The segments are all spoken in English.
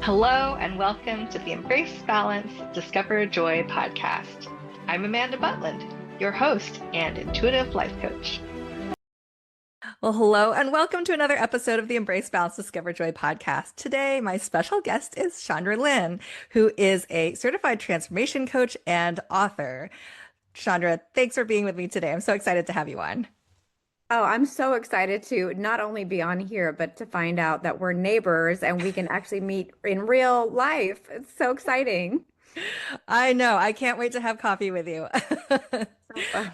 Hello, and welcome to the Embrace Balance, Discover Joy podcast. I'm Amanda Butland, your host and intuitive life coach. Well, hello, and welcome to another episode of the Embrace Balance, Discover Joy podcast. Today, my special guest is Chandra Lynn, who is a certified transformation coach and author. Chandra, thanks for being with me today. I'm so excited to have you on. Oh, I'm so excited to not only be on here, but to find out that we're neighbors and we can actually meet in real life. It's so exciting. I know. I can't wait to have coffee with you. So fun.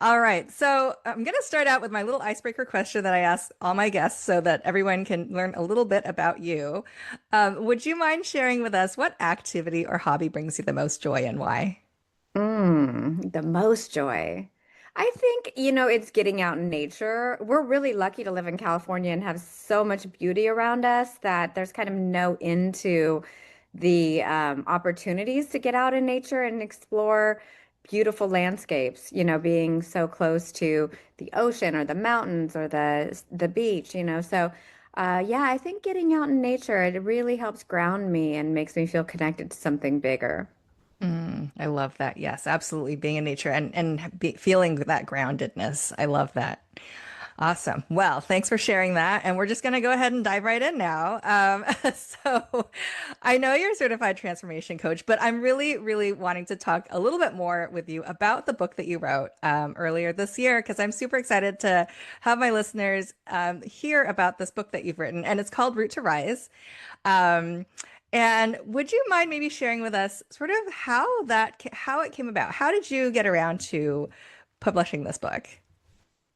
All right. So I'm going to start out with my little icebreaker question that I ask all my guests so that everyone can learn a little bit about you. Would you mind sharing with us what activity or hobby brings you the most joy and why? The most joy. I think, it's getting out in nature. We're really lucky to live in California and have so much beauty around us that there's kind of no end to the opportunities to get out in nature and explore beautiful landscapes, being so close to the ocean or the mountains or the beach, So, yeah, I think getting out in nature, it really helps ground me and makes me feel connected to something bigger. I love that. Yes, absolutely. Being in nature and feeling that groundedness. I love that. Awesome. Well, thanks for sharing that. And we're just going to go ahead and dive right in now. So I know you're a certified transformation coach, but I'm really, really wanting to talk a little bit more with you about the book that you wrote earlier this year, because I'm super excited to have my listeners hear about this book that you've written. And it's called Root to Rise. Um, and would you mind maybe sharing with us sort of how it came about? How did you get around to publishing this book?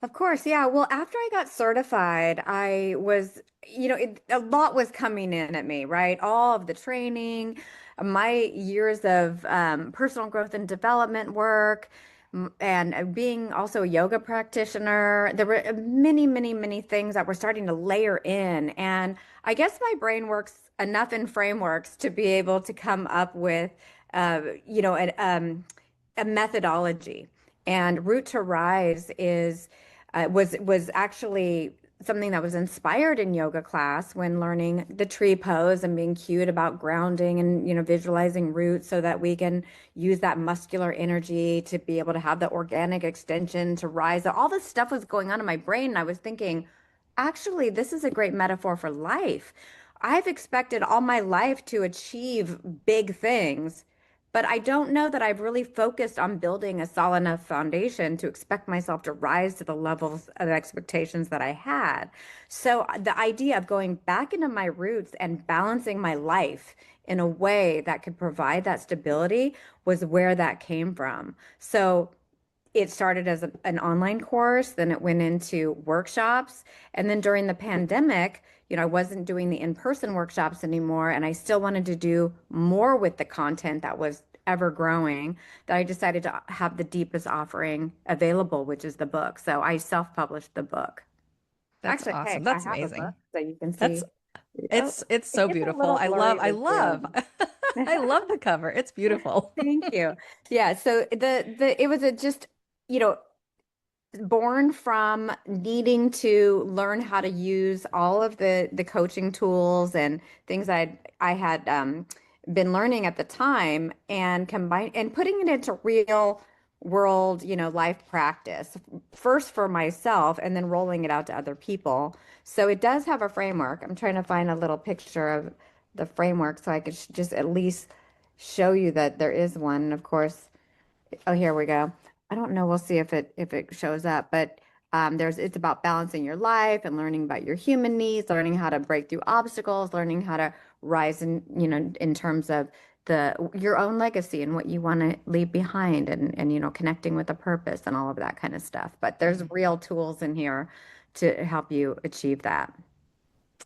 Of course, yeah. Well, after I got certified, I was, a lot was coming in at me, right? All of the training, my years of personal growth and development work, and being also a yoga practitioner. There were many, many, many things that were starting to layer in. And I guess my brain works enough in frameworks to be able to come up with, uh, you know, a, um, a methodology. And Root to Rise was actually something that was inspired in yoga class when learning the tree pose and being cued about grounding and visualizing roots so that we can use that muscular energy to be able to have the organic extension to rise. All this stuff was going on in my brain, and I was thinking, actually, this is a great metaphor for life. I've expected all my life to achieve big things, but I don't know that I've really focused on building a solid enough foundation to expect myself to rise to the levels of expectations that I had. So the idea of going back into my roots and balancing my life in a way that could provide that stability was where that came from. So it started as an online course, then it went into workshops. And then during the pandemic, I wasn't doing the in-person workshops anymore, and I still wanted to do more with the content that was ever growing, that I decided to have the deepest offering available, which is the book. So I self-published the book. That's Actually, hey, awesome. I That's have a book amazing. so you can That's see. Oh, it's it so gets a beautiful. little blurry I with love Zoom. I love the cover. It's beautiful. Thank you. Yeah, so the it was a just, you know, born from needing to learn how to use all of the coaching tools and things I had been learning at the time and combine and putting it into real world, life practice, first for myself and then rolling it out to other people. So it does have a framework. I'm trying to find a little picture of the framework so I could just at least show you that there is one. And of course, oh, here we go. I don't know. We'll see if it shows up, but it's about balancing your life and learning about your human needs, learning how to break through obstacles, learning how to rise in terms of your own legacy and what you want to leave behind and connecting with a purpose and all of that kind of stuff. But there's real tools in here to help you achieve that.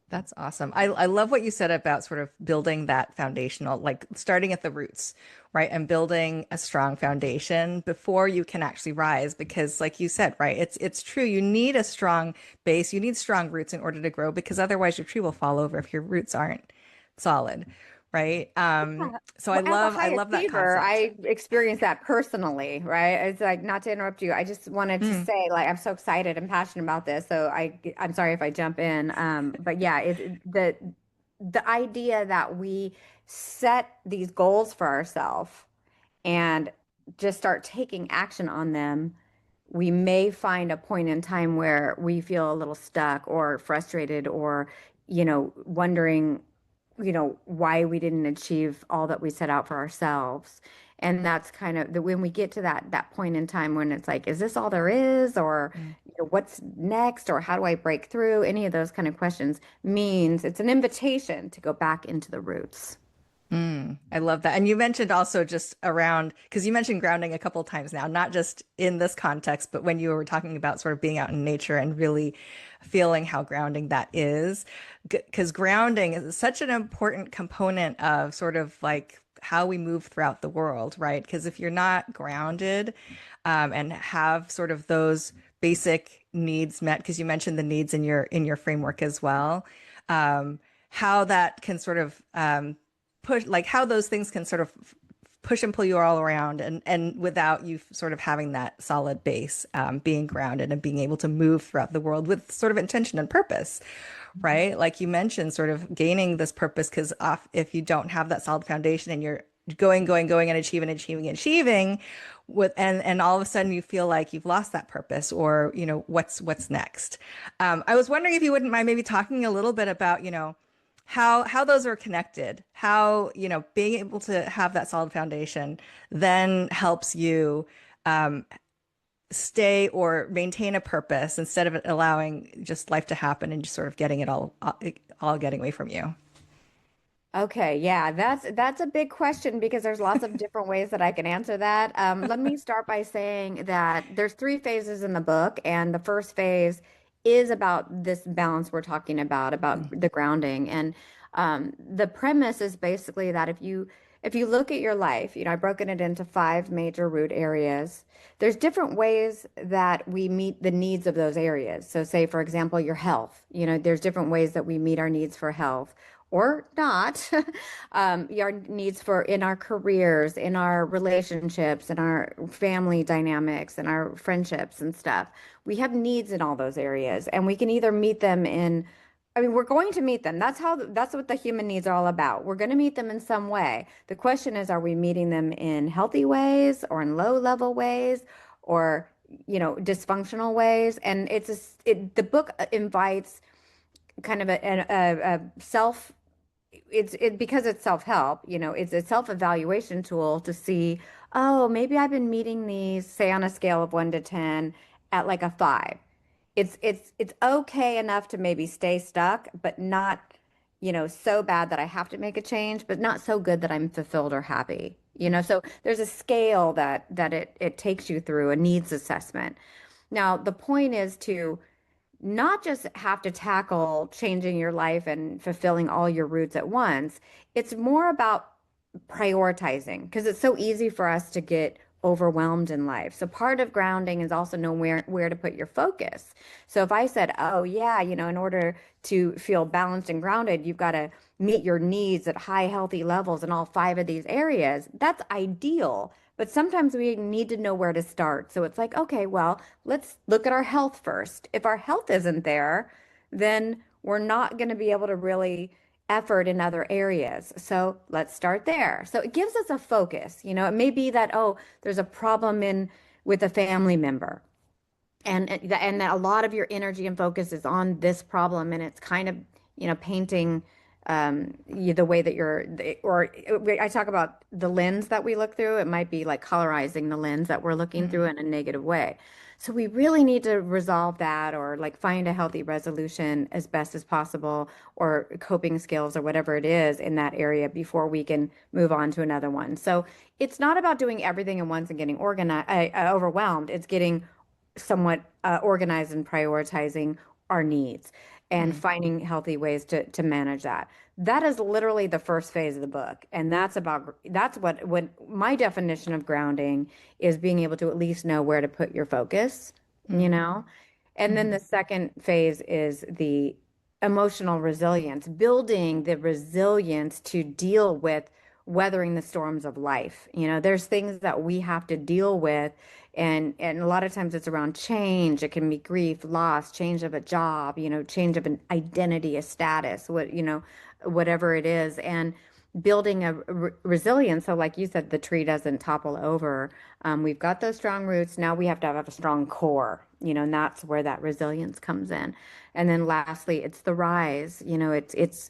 That's awesome. I love what you said about sort of building that foundational, like starting at the roots, right? And building a strong foundation before you can actually rise. Because like you said, right, it's true. You need a strong base, you need strong roots in order to grow, because otherwise your tree will fall over if your roots aren't solid, right? Yeah. So Well, as a I high love that achiever, concept. I experienced that personally, right? It's like, not to interrupt you. I just wanted to Mm. say, like, I'm so excited and passionate about this. So I'm sorry if I jump in. But yeah, the idea that we set these goals for ourselves and just start taking action on them, we may find a point in time where we feel a little stuck or frustrated or, wondering, why we didn't achieve all that we set out for ourselves. And that's kind of when we get to that point in time when it's like, is this all there is? Or, what's next? Or how do I break through? Any of those kind of questions means it's an invitation to go back into the roots. I love that. And you mentioned also just around, because you mentioned grounding a couple of times now, not just in this context, but when you were talking about sort of being out in nature and really feeling how grounding that is. Because grounding is such an important component of sort of like how we move throughout the world, right? Because if you're not grounded, and have sort of those basic needs met, because you mentioned the needs in your framework as well, how that can sort of push, like how those things can sort of push and pull you all around, and without you sort of having that solid base, being grounded and being able to move throughout the world with sort of intention and purpose, right? Like you mentioned, sort of gaining this purpose, because if you don't have that solid foundation and you're going and achieving with, and all of a sudden you feel like you've lost that purpose, or what's next. I was wondering if you wouldn't mind maybe talking a little bit about how those are connected, how being able to have that solid foundation then helps you um, stay or maintain a purpose instead of allowing just life to happen and just sort of getting it all getting away from you. Okay, yeah, that's a big question because there's lots of different ways that I can answer that. Let me start by saying that there's three phases in the book, and the first phase is about this balance we're talking about the grounding. And the premise is basically that if you look at your life, I've broken it into five major root areas. There's different ways that we meet the needs of those areas. So say, for example, your health, there's different ways that we meet our needs for health or not, our needs for in our careers, in our relationships, in our family dynamics, in our friendships and stuff. We have needs in all those areas, and we can either meet them in, I mean, we're going to meet them. That's what the human needs are all about. We're going to meet them in some way. The question is, are we meeting them in healthy ways or in low level ways or, dysfunctional ways? And the book invites kind of a self because it's self-help, it's a self-evaluation tool to see, oh, maybe I've been meeting these, say on a scale of 1 to 10 at like a 5. It's okay enough to maybe stay stuck, but not, so bad that I have to make a change, but not so good that I'm fulfilled or happy. So there's a scale that it takes you through a needs assessment. Now, the point is to not just have to tackle changing your life and fulfilling all your roots at once. It's more about prioritizing because it's so easy for us to get overwhelmed in life. So part of grounding is also know where to put your focus. So if I said, "Oh yeah, in order to feel balanced and grounded, you've got to meet your needs at high healthy levels in all five of these areas." That's ideal. But sometimes we need to know where to start. So it's like, okay, well, let's look at our health first. If our health isn't there, then we're not going to be able to really effort in other areas. So let's start there. So it gives us a focus. It may be that, oh, there's a problem in with a family member. And that a lot of your energy and focus is on this problem, and it's kind of, painting the way that or I talk about the lens that we look through. It might be like colorizing the lens that we're looking through Mm, in a negative way. So we really need to resolve that or like find a healthy resolution as best as possible or coping skills or whatever it is in that area before we can move on to another one. So it's not about doing everything at once and getting organized, overwhelmed. It's getting somewhat organized and prioritizing our needs and mm, finding healthy ways to manage that. That is literally the first phase of the book. And that's what my definition of grounding is being able to at least know where to put your focus, you mm, know? And then the mhm, second phase is the emotional resilience, building the resilience to deal with weathering the storms of life. There's things that we have to deal with, and a lot of times it's around change. It can be grief, loss, change of a job, change of an identity, a status, whatever it is, and building a resilience. So, like you said, the tree doesn't topple over. We've got those strong roots. Now we have to have a strong core, and that's where that resilience comes in. And then lastly, it's the rise. It's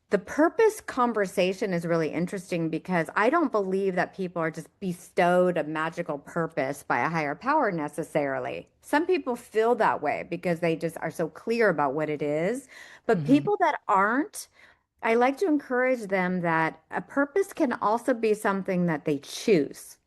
the purpose conversation is really interesting because I don't believe that people are just bestowed a magical purpose by a higher power necessarily. Some people feel that way because they just are so clear about what it is. But Hmm. people that aren't, I like to encourage them that a purpose can also be something that they choose.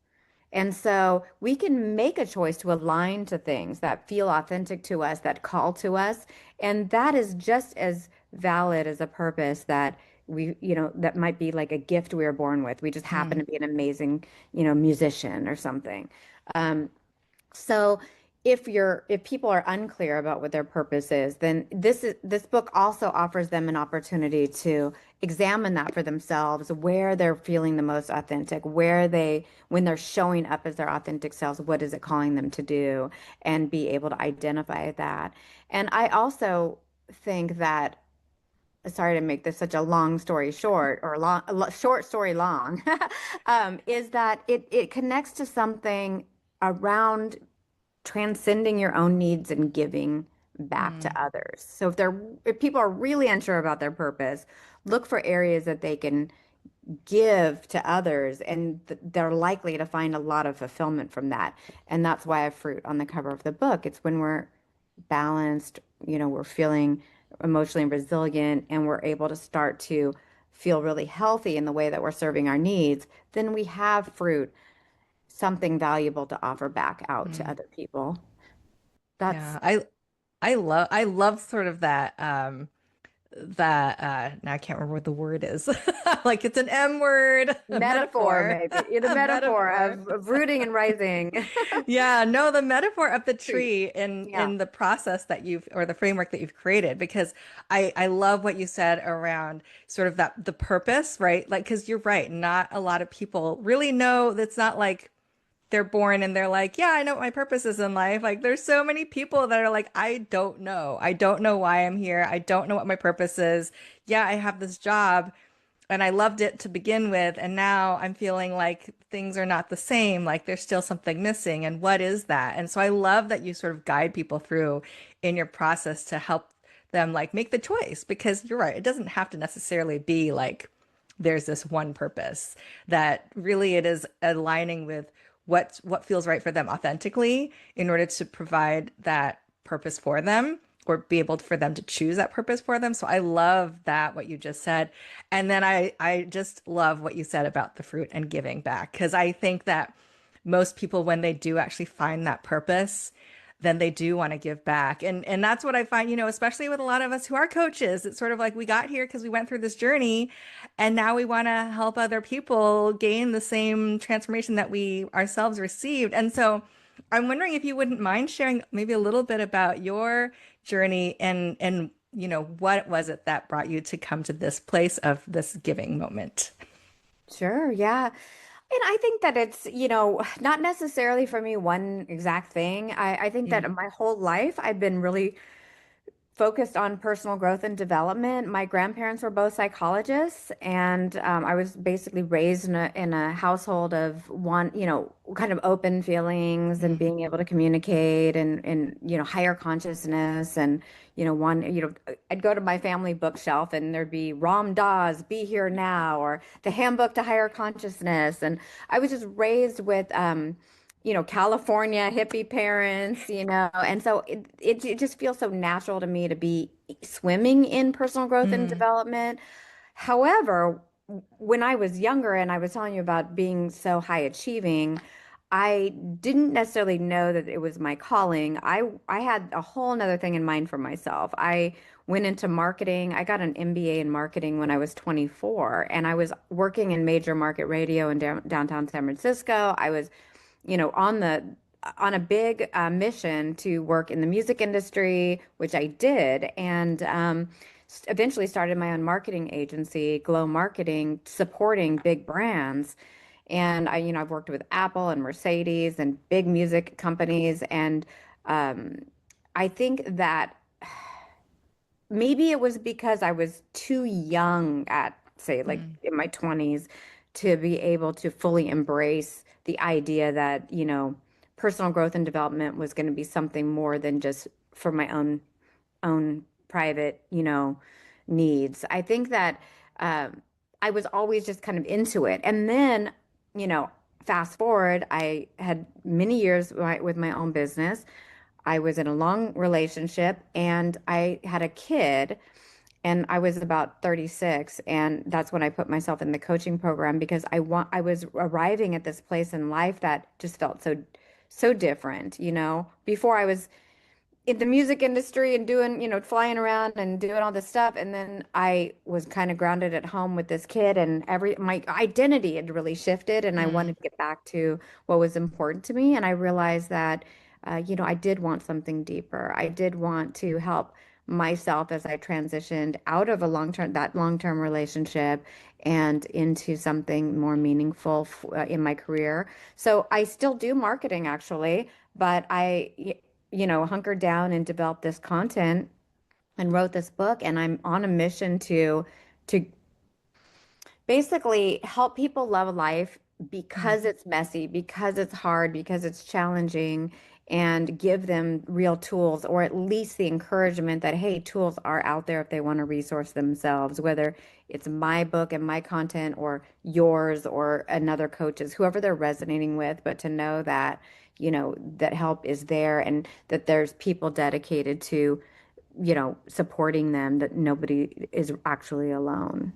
And so we can make a choice to align to things that feel authentic to us, that call to us. And that is just as valid as a purpose that that might be like a gift we were born with. We just happen to be an amazing, musician or something. Um, so if people are unclear about what their purpose is, then this book also offers them an opportunity to examine that for themselves, where they're feeling the most authentic, when they're showing up as their authentic selves, what is it calling them to do, and be able to identify that. And I also think that, sorry to make this such a long story short, or short story long, is that it connects to something around transcending your own needs and giving back to Mm. others. So if people are really unsure about their purpose, look for areas that they can give to others, and they're likely to find a lot of fulfillment from that. And that's why I have fruit on the cover of the book. It's when we're balanced, we're feeling emotionally resilient, and we're able to start to feel really healthy in the way that we're serving our needs, then we have fruit, something valuable to offer back out to Mm. other people. That's Yeah, I love sort of that now I can't remember what the word is. Like it's an M word, a metaphor, metaphor, maybe. The a metaphor metaphor. of rooting and rising. Yeah, no, the metaphor of the Tree. tree in Yeah. in the process that you've or the framework that you've created because I love what you said around sort of that the purpose, right? Like because you're right, not a lot of people really know that's not like they're born and they're like, yeah, I know what my purpose is in life. Like there's so many people that are like, I don't know. I don't know why I'm here. I don't know what my purpose is. Yeah, I have this job and I loved it to begin with, and now I'm feeling like things are not the same, like there's still something missing, and what is that? And so I love that you sort of guide people through in your process to help them like make the choice because you're right, it doesn't have to necessarily be like there's this one purpose that really it is aligning with what feels right for them authentically in order to provide that purpose for them or be able for them to choose that purpose for them. So I love that what you just said. And then I just love what you said about the fruit and giving back because I think that most people when they do actually find that purpose, then they do want to give back. And that's what I find, especially with a lot of us who are coaches. It's sort of like we got here because we went through this journey and now we want to help other people gain the same transformation that we ourselves received. And so I'm wondering if you wouldn't mind sharing maybe a little bit about your journey and what was it that brought you to come to this place of this giving moment? Sure, yeah. And I think that it's, not necessarily for me one exact thing. I think Mm, that my whole life I've been really focused on personal growth and development. My grandparents were both psychologists, and I was basically raised in a household of one, kind of open feelings and mm, being able to communicate and higher consciousness and I'd go to my family bookshelf and there'd be Ram Dass, Be Here Now, or the Handbook to Higher Consciousness, and I was just raised with California hippie parents, and so it just feels so natural to me to be swimming in personal growth and mm, development. However, when I was younger and I was telling you about being so high achieving, I didn't necessarily know that it was my calling. I had a whole nother thing in mind for myself. I went into marketing. I got an MBA in marketing when I was 24, and I was working in major market radio in downtown San Francisco. I was on a big mission to work in the music industry, which I did, and eventually started my own marketing agency, Glow Marketing, supporting big brands. And I've worked with Apple and Mercedes and big music companies, and um, I think that maybe it was because I was too young at, say, like Mm, in my 20s to be able to fully embrace the idea that, personal growth and development was going to be something more than just for my own private, needs. I think that I was always just kind of into it. And then, you know, fast forward, I had many years with my own business. I was in a long relationship and I had a kid and I was about 36 and that's when I put myself in the coaching program because I was arriving at this place in life that just felt so different, Before I was in the music industry and doing, flying around and doing all this stuff. And then I was kind of grounded at home with this kid and my identity had really shifted and I mm, wanted to get back to what was important to me. And I realized that, I did want something deeper. I did want to help myself as I transitioned out of that long-term relationship and into something more meaningful in my career. So I still do marketing actually, but hunkered down and developed this content and wrote this book. And I'm on a mission to basically help people love life mm. because it's messy, because it's hard, because it's challenging, and give them real tools or at least the encouragement that, hey, tools are out there if they want to resource themselves, whether it's my book and my content or yours or another coach's, whoever they're resonating with, but to know that, that help is there and that there's people dedicated to, supporting them, that nobody is actually alone.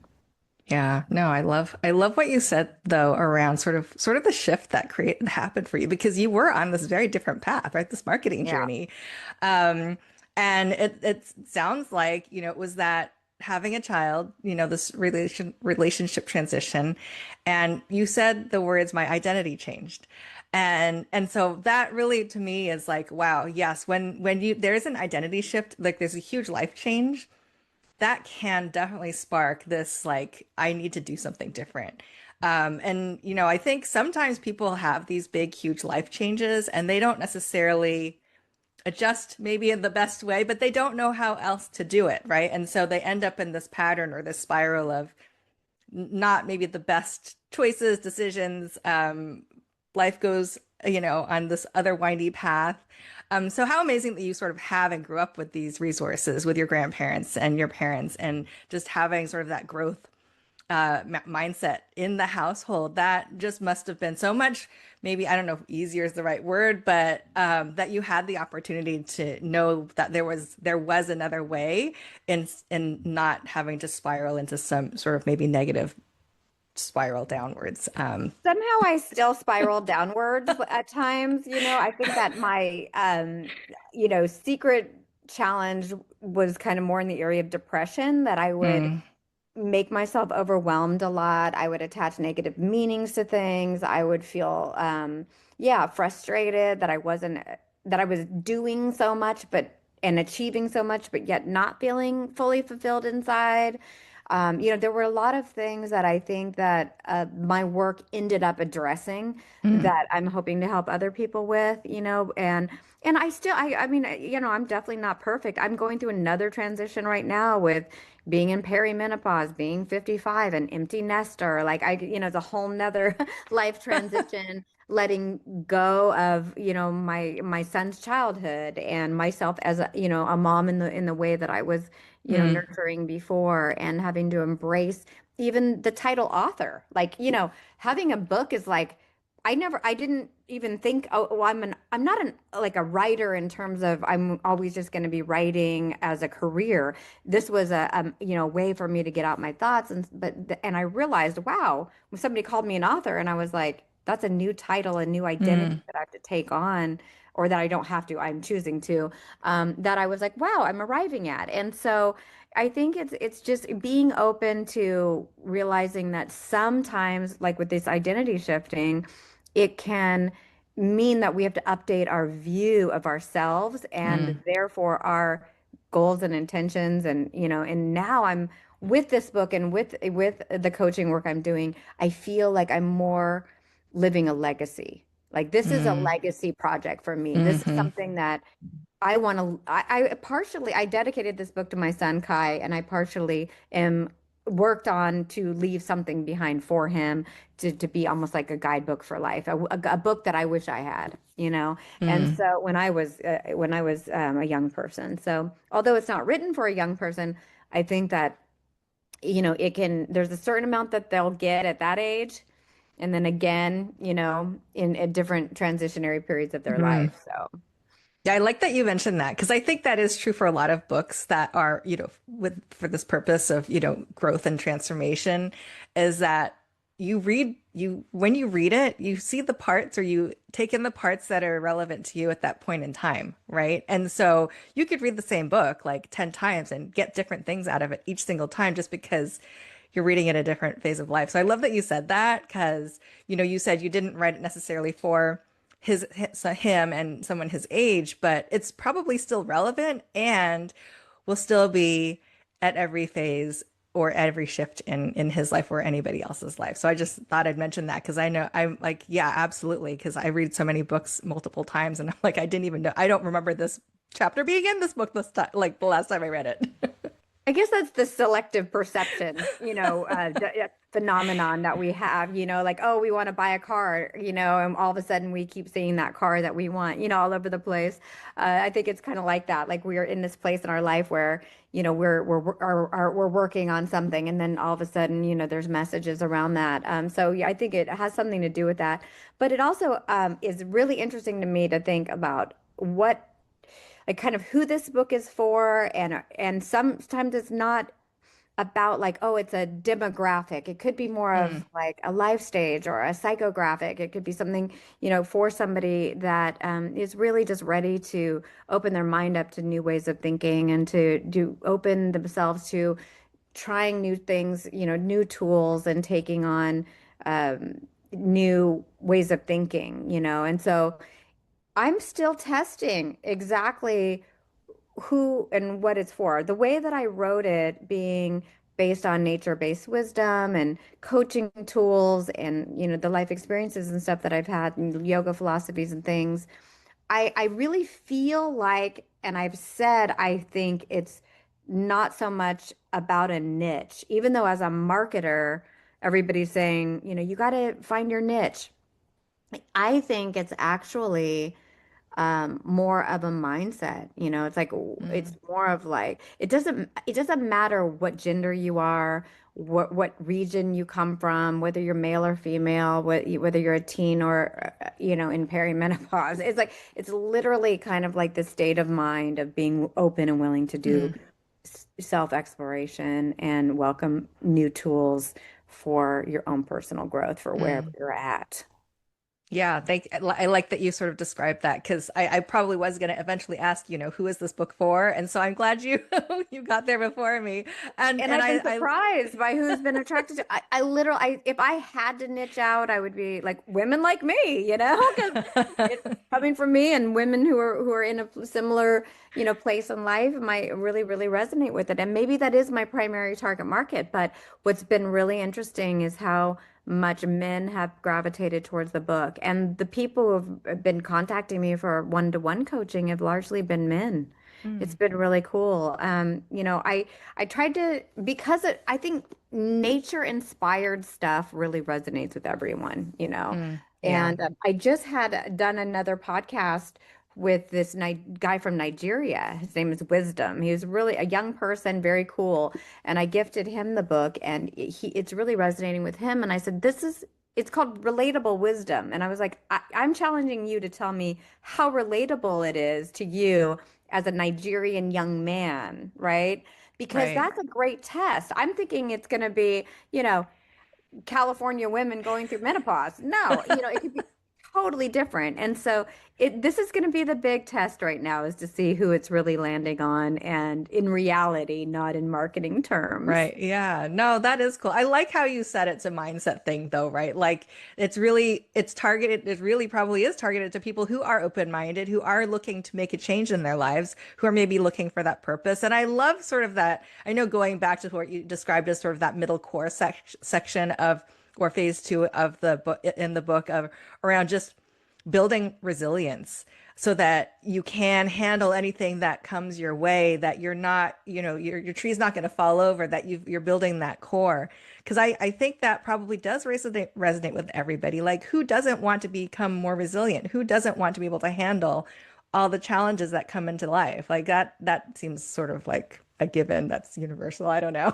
Yeah, no, I love what you said though around sort of the shift that created happened for you because you were on this very different path, right? This marketing Yeah. journey. Um, and it sounds like, it was that having a child, this relationship transition, and you said the words, my identity changed. And so that really to me is like, wow, yes, when you there's an identity shift, like there's a huge life change that can definitely spark this like I need to do something different. And I think sometimes people have these big, huge life changes and they don't necessarily adjust maybe in the best way, but they don't know how else to do it, right? And so they end up in this pattern or this spiral of not maybe the best choices, decisions. Life goes, on this other windy path. So how amazing that you sort of have and grew up with these resources with your grandparents and your parents, and just having sort of that growth mindset in the household. That just must have been so much, maybe, I don't know if easier is the right word, but that you had the opportunity to know that there was another way in not having to spiral into some sort of maybe negative spiral downwards. Somehow I still spiral downwards at times, I think that my secret challenge was kind of more in the area of depression that I would Mm, make myself overwhelmed a lot. I would attach negative meanings to things. I would feel, yeah, frustrated that I was doing so much, and achieving so much, but yet not feeling fully fulfilled inside. There were a lot of things that I think that my work ended up addressing mm, that I'm hoping to help other people with, and I mean, I'm definitely not perfect. I'm going through another transition right now with being in perimenopause, being 55, an empty nester, like it's a whole nother life transition, letting go of, my son's childhood and myself as a mom in the way that I was, mm, nurturing before and having to embrace even the title author. Like, having a book is like I didn't even think, oh, well, I'm not like a writer in terms of I'm always just going to be writing as a career. This was a way for me to get out my thoughts. And I realized, wow, when somebody called me an author and I was like, that's a new title, a new identity mm, that I have to take on, or that I don't have to, I'm choosing to, that I was like, wow, I'm arriving at. And so I think it's just being open to realizing that sometimes, like with this identity shifting, it can mean that we have to update our view of ourselves and mm, therefore our goals and intentions. And and now I'm with this book and with the coaching work I'm doing, I feel like I'm more living a legacy. Like this is a mm, legacy project for me. This is mhm. something that I want to, I partially, I dedicated this book to my son Kai, and I partially am worked on to leave something behind for him to be almost like a guidebook for life, a book that I wish I had, you know? And Mm, so when I was a young person, so although it's not written for a young person, I think that, you know, it can, there's a certain amount that they'll get at that age. And then again, you know, in at different transitionary periods of their mm. life. So. Yeah, I like that you mentioned that because I think that is true for a lot of books that are, with for this purpose of, growth and transformation, is that you when you read it, you see the parts or you take in the parts that are relevant to you at that point in time, right? And so you could read the same book like 10 times and get different things out of it each single time just because you're reading at a different phase of life. So I love that you said that because, you said you didn't write it necessarily for him and someone his age, but it's probably still relevant and will still be at every phase or every shift in his life or anybody else's life. So I just thought I'd mention that because I know I'm like, yeah, absolutely. Because I read so many books multiple times and I'm like, I didn't even know, I don't remember this chapter being in this book this time, like the last time I read it. I guess that's the selective perception, you know, phenomenon that we have, you know, like, oh, we want to buy a car, you know, and all of a sudden we keep seeing that car that we want, you know, all over the place. I think it's kind of like that. Like we are in this place in our life where, you know, we're working on something, and then all of a sudden, you know, there's messages around that. So yeah, I think it has something to do with that. But it also is really interesting to me to think about what like kind of who this book is for, and sometimes it's not about like, oh, it's a demographic. It could be more Mm, of like a life stage or a psychographic. It could be something, you know, for somebody that is really just ready to open their mind up to new ways of thinking and to do open themselves to trying new things, you know, new tools and taking on new ways of thinking, you know. And so I'm still testing exactly who and what it's for. The way that I wrote it being based on nature-based wisdom and coaching tools and, you know, the life experiences and stuff that I've had and yoga philosophies and things, I really feel like, and I've said, I think it's not so much about a niche, even though as a marketer, everybody's saying, you know, you got to find your niche. I think it's actually more of a mindset. You know, it's like it's mm, more of like it doesn't matter what gender you are, what region you come from, whether you're male or female, whether you're a teen or you know, in perimenopause. It's like it's literally kind of like the state of mind of being open and willing to do mm, self-exploration and welcome new tools for your own personal growth for wherever mm. you're at. Yeah, I like that you sort of described that because I probably was going to eventually ask, who is this book for? And so I'm glad you you got there before me. And And and I've been I surprised by who's been attracted to. I literally, if I had to niche out, I would be like women like me, you know, because it's coming from me, and women who are in a similar, you know, place in life might really, really resonate with it. And maybe that is my primary target market. But what's been really interesting is how much men have gravitated towards the book, and the people who have been contacting me for one-to-one coaching have largely been men. It's Mm, been really cool. You know, I tried to because I think nature inspired stuff really resonates with everyone, you know. yeah. And I just had done another podcast with this Ni guy from Nigeria. His name is Wisdom. He was really a young person, very cool. And I gifted him the book, and it's really resonating with him. And I said, it's called Relatable Wisdom. And I was like, I'm challenging you to tell me how relatable it is to you as a Nigerian young man, right? Because Right. that's a great test. I'm thinking it's going to be, you know, California women going through menopause. No, you know, it could be totally different. And so this is going to be the big test right now is to see who it's really landing on and in reality, not in marketing terms. Right. Yeah. No, that is cool. I like how you said it's a mindset thing though, right? Like it's targeted, it really probably is targeted to people who are open-minded, who are looking to make a change in their lives, who are maybe looking for that purpose. And I love sort of that. I know going back to what you described as sort of that middle core section of or phase two of the book in the book of around just building resilience. so that you can handle anything that comes your way, that you're not, your tree's not going to fall over, that you're building that core. Because I think that probably does resonate with everybody. Like, who doesn't want to become more resilient? Who doesn't want to be able to handle all the challenges that come into life? Like that seems sort of like a given that's universal. I don't know.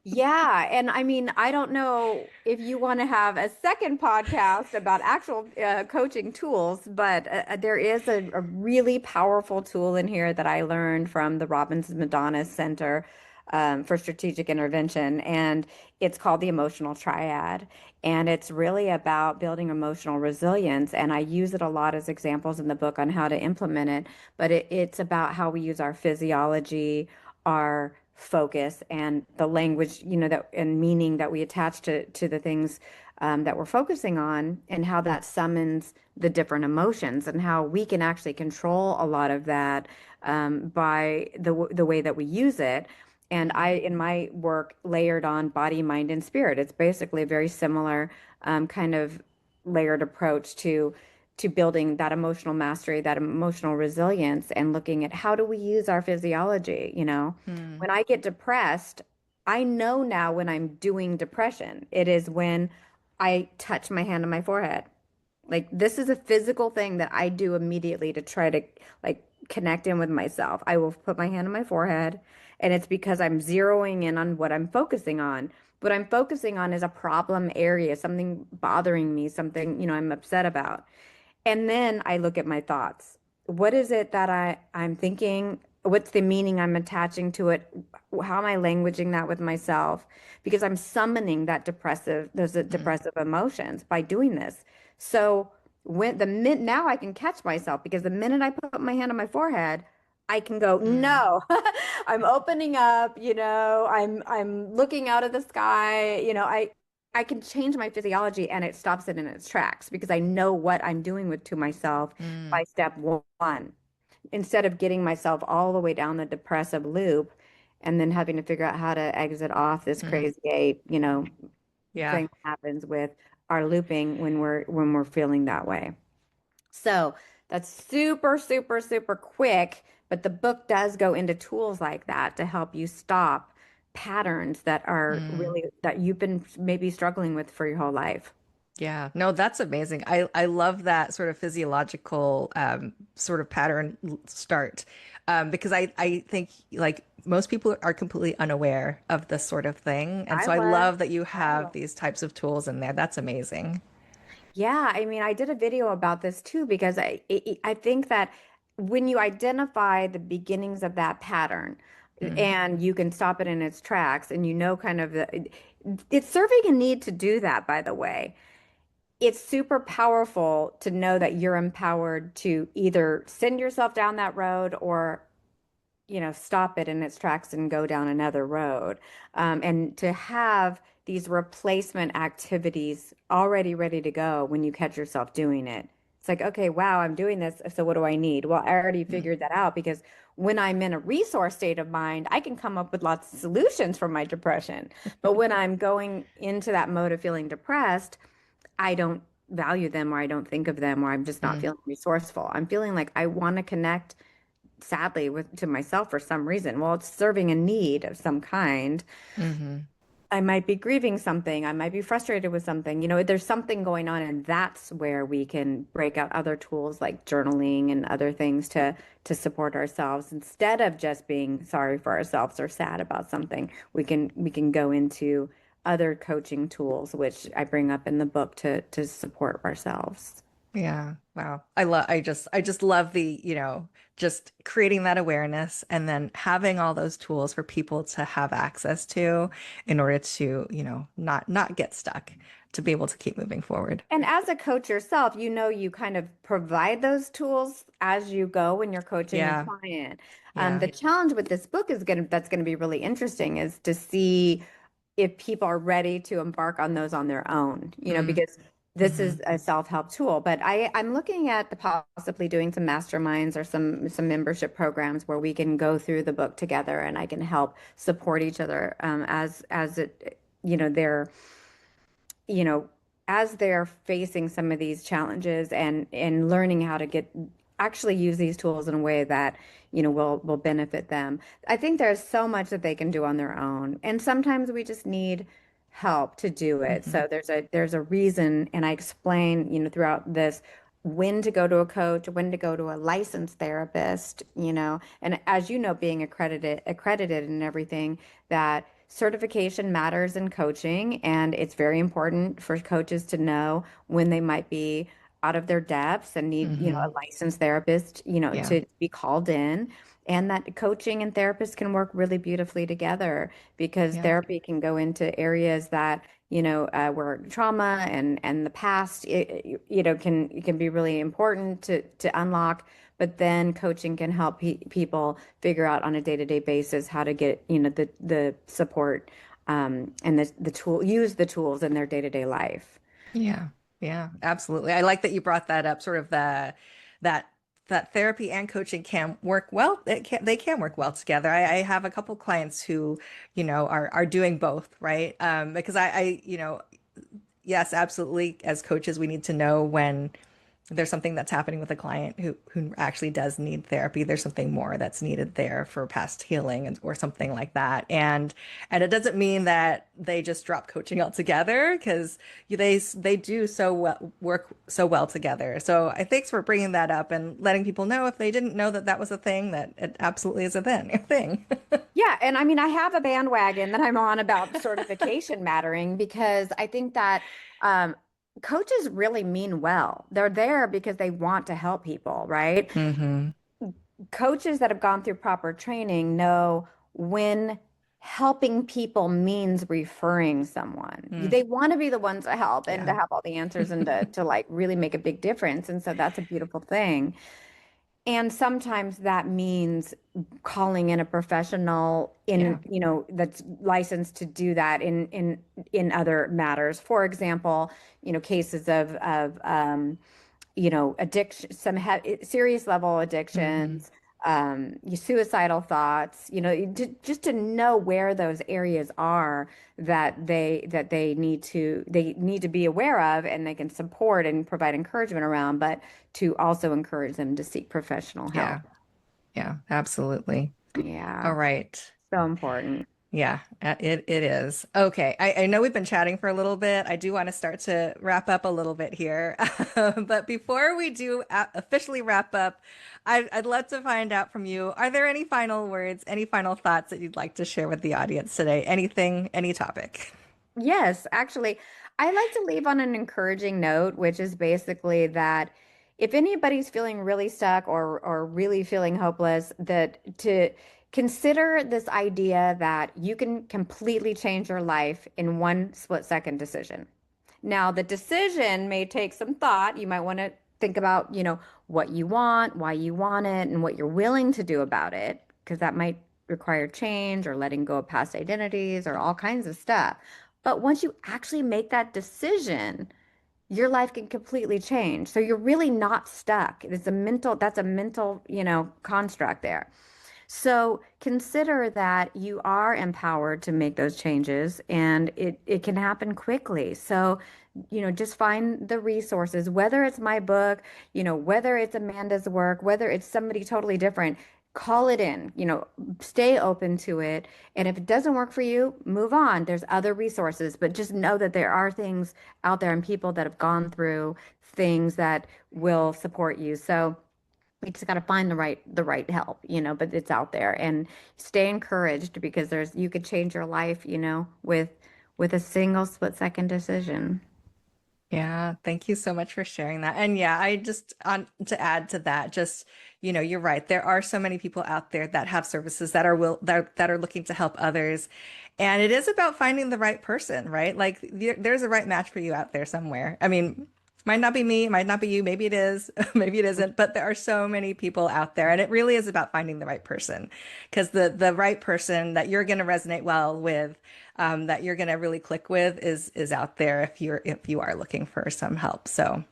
Yeah, and I mean, I don't know if you want to have a second podcast about actual coaching tools, but there is a really powerful tool in here that I learned from the Robbins Madonna Center for Strategic Intervention, and it's called the Emotional Triad. And it's really about building emotional resilience. And I use it a lot as examples in the book on how to implement it, but it's about how we use our physiology, our focus, and the language, that and meaning that we attach to the things that we're focusing on, and how that summons the different emotions, and how we can actually control a lot of that by the way that we use it. And I, in my work, layered on body, mind, and spirit. It's basically a very similar kind of layered approach to building that emotional mastery, that emotional resilience, and looking at how do we use our physiology, Hmm. When I get depressed, I know now when I'm doing depression, it is when I touch my hand on my forehead. Like, this is a physical thing that I do immediately to try to like connect in with myself. I will put my hand on my forehead, and it's because I'm zeroing in on what I'm focusing on. What I'm focusing on is a problem area, something bothering me, something, I'm upset about. And then I look at my thoughts. What is it that I'm thinking? What's the meaning I'm attaching to it? How am I languaging that with myself? Because I'm summoning those Hmm. depressive emotions by doing this. So when the min now I can catch myself, because the minute I put my hand on my forehead, I can go, Hmm. no, I'm opening up, I'm looking out of the sky, I can change my physiology, and it stops it in its tracks because I know what I'm doing with to myself Hmm. by step one, instead of getting myself all the way down the depressive loop and then having to figure out how to exit off this Hmm. crazy, Yeah. thing that happens with our looping when we're feeling that way. So that's super, super, super quick, but the book does go into tools like that to help you stop patterns that are Hmm. really that you've been maybe struggling with for your whole life. Yeah, no, that's amazing. I love that sort of physiological sort of pattern start because I think like most people are completely unaware of this sort of thing, and I so I was. love that you I have was. these types of tools in there. That's amazing. Yeah, I mean, I did a video about this too because I think that when you identify the beginnings of that pattern Mm, and you can stop it in its tracks, and kind of it's serving a need to do that, by the way. It's super powerful to know that you're empowered to either send yourself down that road, or stop it in its tracks and go down another road. And to have these replacement activities already ready to go when you catch yourself doing it. It's like, okay, wow, I'm doing this. So what do I need? Well, I already mm, figured that out, because when I'm in a resource state of mind, I can come up with lots of solutions for my depression. But when I'm going into that mode of feeling depressed, I don't value them, or I don't think of them, or I'm just not mm, feeling resourceful. I'm feeling like I want to connect, sadly, with to myself for some reason. Well, it's serving a need of some kind. hmm. I might be grieving something. I might be frustrated with something. There's something going on, and that's where we can break out other tools like journaling and other things to support ourselves, instead of just being sorry for ourselves or sad about something. We can go into other coaching tools, which I bring up in the book to support ourselves. Yeah. Wow. I just love the, just creating that awareness and then having all those tools for people to have access to in order to, not get stuck, to be able to keep moving forward. And as a coach yourself, you kind of provide those tools as you go when you're coaching a Yeah. client. Yeah. The challenge with this book that's going to be really interesting is to see if people are ready to embark on those on their own, Mm, because this hmm. is a self-help tool. But I'm looking at possibly doing some masterminds or some membership programs where we can go through the book together, and I can help support each other as it, they're you know, as they're facing some of these challenges and learning how to get actually use these tools in a way that, will benefit them. I think there's so much that they can do on their own, and sometimes we just need help to do it. Hmm. So there's a reason, and I explain, throughout this when to go to a coach, when to go to a licensed therapist, and as you know, being accredited and everything, that certification matters in coaching, and it's very important for coaches to know when they might be out of their depths and need, a Hmm. licensed therapist, Yeah. to be called in, and that coaching and therapists can work really beautifully together because Yeah. therapy can go into areas that, where trauma and the past, can be really important to unlock. But then coaching can help people figure out on a day-to-day basis how to get, the support, and use the tools in their day-to-day life. Yeah. Yeah, absolutely. I like that you brought that up, sort of that that therapy and coaching can work well. They can work well together. I have a couple clients who, are doing both, right? Because yes, absolutely. As coaches, we need to know when there's something that's happening with a client who actually does need therapy. There's something more that's needed there for past healing or something like that. And it doesn't mean that they just drop coaching altogether, because they do so well, work so well together. So I thanks for bringing that up and letting people know, if they didn't know that that was a thing, that it absolutely is a thing. Yeah, and I mean, I have a bandwagon that I'm on about certification mattering because I think that um, coaches really mean well. They're there because they want to help people, right? Hmm. Coaches that have gone through proper training know when helping people means referring someone. Mm, They want to be the ones to help and to yeah. have all the answers and to like really make a big difference. And so that's a beautiful thing. And sometimes that means calling in a professional Yeah. that's licensed to do that in other matters. For example, cases of addiction, serious level Hmm. addictions, suicidal thoughts, just to know where those areas are that they need to be aware of, and they can support and provide encouragement around, but to also encourage them to seek professional Yeah. help. Yeah, absolutely. All Yeah, right. so important. Yeah, it is. Okay. I know we've been chatting for a little bit. I do want to start to wrap up a little bit here. But before we do officially wrap up, I'd love to find out from you, are there any final words, any final thoughts that you'd like to share with the audience today? Anything, any topic? Yes, actually, I like to leave on an encouraging note, which is basically that if anybody's feeling really stuck or really feeling hopeless, that to consider this idea that you can completely change your life in one split second decision. Now, the decision may take some thought. You might want to think about, what you want, why you want it, and what you're willing to do about it, because that might require change or letting go of past identities or all kinds of stuff. But once you actually make that decision, your life can completely change. So you're really not stuck. That's a mental, construct there. So consider that you are empowered to make those changes, and it can happen quickly. So, just find the resources, whether it's my book, whether it's Amanda's work, whether it's somebody totally different, call it in, stay open to it. And if it doesn't work for you, move on. There's other resources, but just know that there are things out there and people that have gone through things that will support you. So, we just got to find the right help, but it's out there, and stay encouraged because you could change your life, with a single split second decision. Yeah, thank you so much for sharing that. And yeah, I just on to add to that, just you're right. There are so many people out there that have services that are looking to help others. And it is about finding the right person, right? Like there's a right match for you out there somewhere. I mean, might not be me, might not be you, maybe it is, maybe it isn't, but there are so many people out there, and it really is about finding the right person, because the right person that you're going to resonate well with, that you're going to really click with, is out there if you are looking for some help. So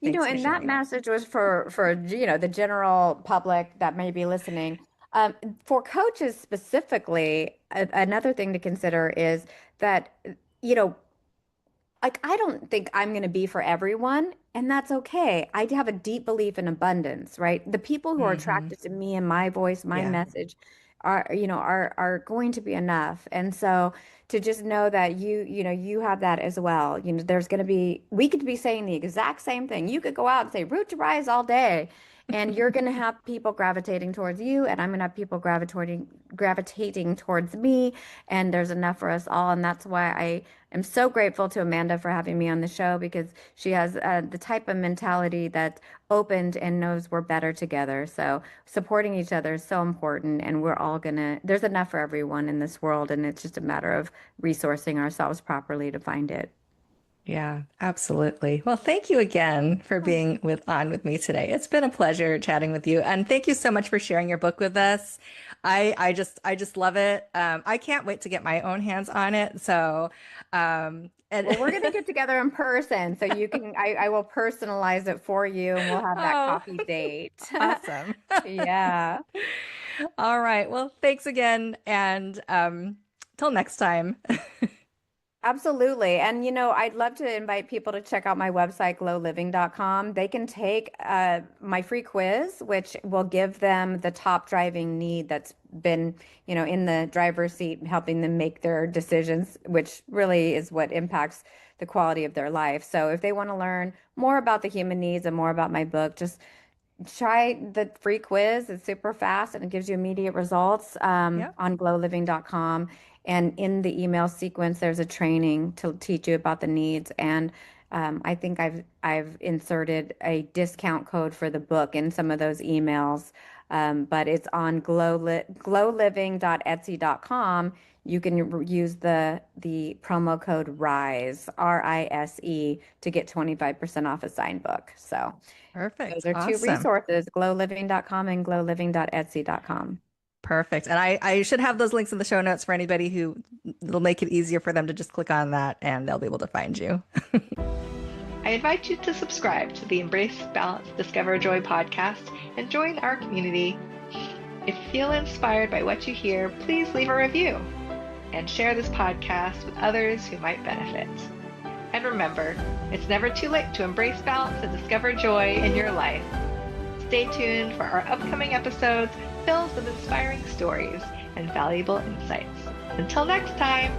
thanks for And that sharing that. message was for the general public that may be listening. Um, for coaches specifically, another thing to consider is that, you know, like I don't think I'm going to be for everyone, and that's okay. I have a deep belief in abundance, right? The people who are Hmm. attracted to me and my voice, my Yeah. message are, are going to be enough. And so to just know that you have that as well. There's going to be we could be saying the exact same thing. You could go out and say root to rise all day, and you're going to have people gravitating towards you, and I'm going to have people gravitating towards me, and there's enough for us all. And that's why I'm so grateful to Amanda for having me on the show because she has the type of mentality that's opened and knows we're better together. So supporting each other is so important, and there's enough for everyone in this world, and it's just a matter of resourcing ourselves properly to find it. Yeah, absolutely. Well, thank you again for being with me today. It's been a pleasure chatting with you, and thank you so much for sharing your book with us. I just love it. I can't wait to get my own hands on it. So, and Well, we're going to get together in person so I will personalize it for you and we'll have that oh, coffee date. awesome. Yeah. All right. Well, thanks again, and till next time. Absolutely. And I'd love to invite people to check out my website, glowliving.com. They can take my free quiz, which will give them the top driving need that's been, in the driver's seat, helping them make their decisions, which really is what impacts the quality of their life. So if they want to learn more about the human needs and more about my book, just try the free quiz. It's super fast and it gives you immediate results Yep. on glowliving.com. And in the email sequence, there's a training to teach you about the needs. And I think I've inserted a discount code for the book in some of those emails. But it's on glowliving.etsy.com. You can use the promo code RISE, RISE, to get 25% off a signed book. So those Perfect. are two Awesome. resources, glowliving.com and glowliving.etsy.com. Perfect. And I should have those links in the show notes for anybody who it'll make it easier for them to just click on that and they'll be able to find you. I invite you to subscribe to the Embrace Balance Discover Joy podcast and join our community. If you feel inspired by what you hear, please leave a review and share this podcast with others who might benefit. And remember, it's never too late to embrace balance and discover joy in your life. Stay tuned for our upcoming episodes filled with inspiring stories and valuable insights. Until next time,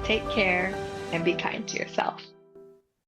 take care and be kind to yourself.